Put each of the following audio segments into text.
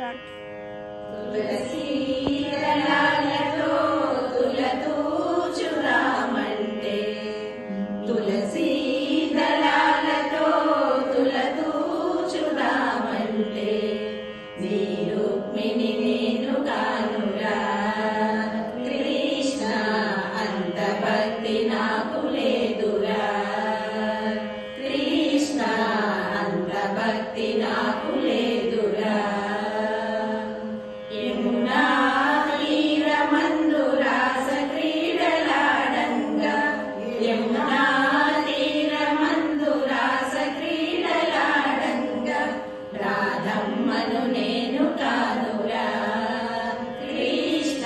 Start. తులసి దళాలతో తులతూచురామంటే, తులసి దళాలతో తులతూచురామంటే, నీ రుక్మిణి నేను కానురా కృష్ణ, అంత భక్తి నాకు లేదురా కృష్ణ, అంత భక్తి నాకు లేదురా. యమునా తీరమందు రాస క్రీడలాడంగా, యమునా తీరమందు రాస క్రీడలాడంగా, రాధమ్మను నేను కానురా కృష్ణ,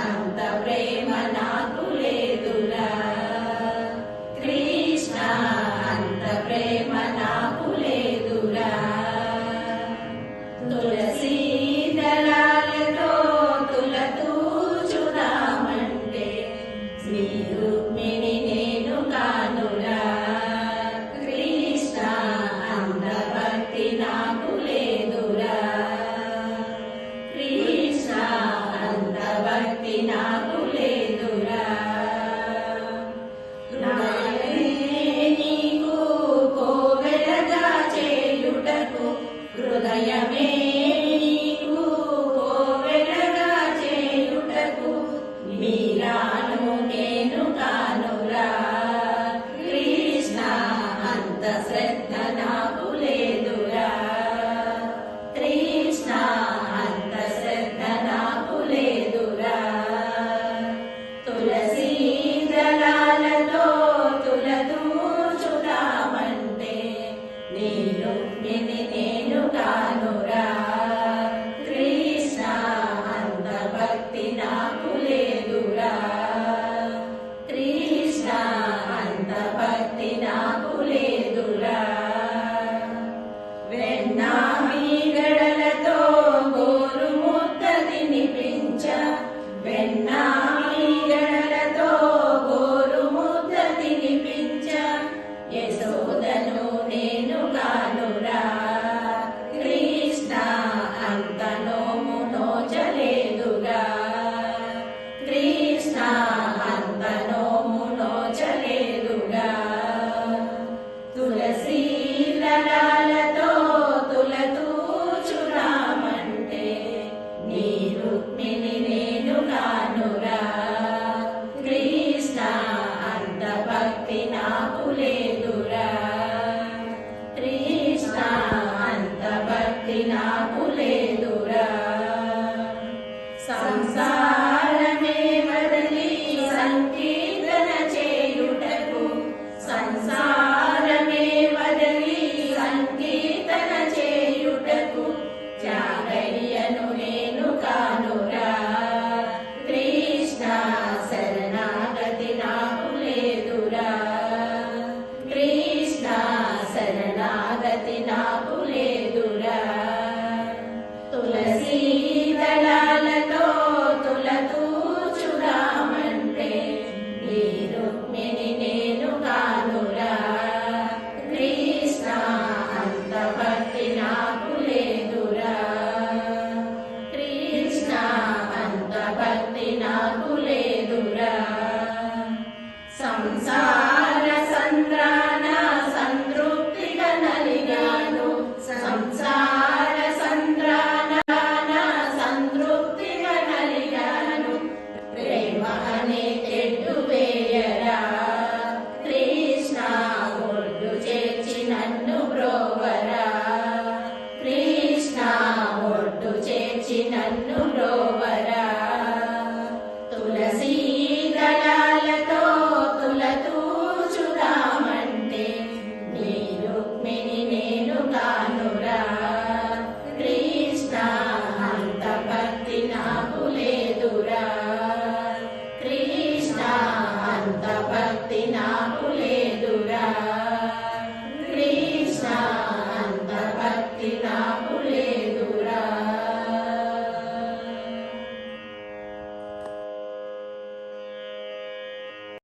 అంత ప్రేమ నాకు లేదురా కృష్ణ, అంత ప్రేమ నాకు లేదురా. తులసి దళాలతో తులతూచురామంటే, శ్రీ రుక్మిణి నేను కానురా కృష్ణ, అంత భక్తి నాకు లేదురా కృష్ణ, అంత భక్తి నాకు లేదురా. హృదయమే నీకు కోవెలగా చేయుటకు, హృదయమే నీకు కోవెలగా చేయుటకు, మీరాను నేను కానురా కృష్ణ, అంత శ్రద్ధ నాకు లేదురా కృష్ణ, అంత శ్రద్ధ నాకు లేదురా. తులసి దళాలతో తులతూచురామంటే, నీ రుక్మిణి నేను కానురా కృష్ణ, అంత భక్తి నాకు లేదురా కృష్ణ, అంత భక్తి నాకు లేదురా. వెన్నా మీగడలతో గోరు ముద్ద తినిపించ, వెన్నా మీగడలతో గోరు ముద్ద తినిపించ, యశోదను నేను కానురా కృష్ణ, అంత నోము నోచలేదురా కృష్ణ, అంత నోము నోచలేదురా. తులసి దళాలతో తులతూచురామంటే, నీ రుక్మిణి నేను కానురా కృష్ణ, అంత భక్తి నాకు లేదురా కృష్ణ, అంత భక్తి నాకు లేదురా. సంసారమే వదలి సంకీర్తన చేయుటకు, సంసారమే వదలి సంకీర్తన చేయుటకు, త్యాగయ్యను నేను కానురా కృష్ణ, శరణాగతి నాకు లేదురా కృష్ణ, శరణాగతి నాకు లేదురా. తులసి దళాలతో తులతూచురామంటే, నీ రుక్మిణి నేను కానురా కృష్ణ, అంత భక్తి నాకు లేదురా కృష్ణ, అంత భక్తి నాకు లేదురా. సంసార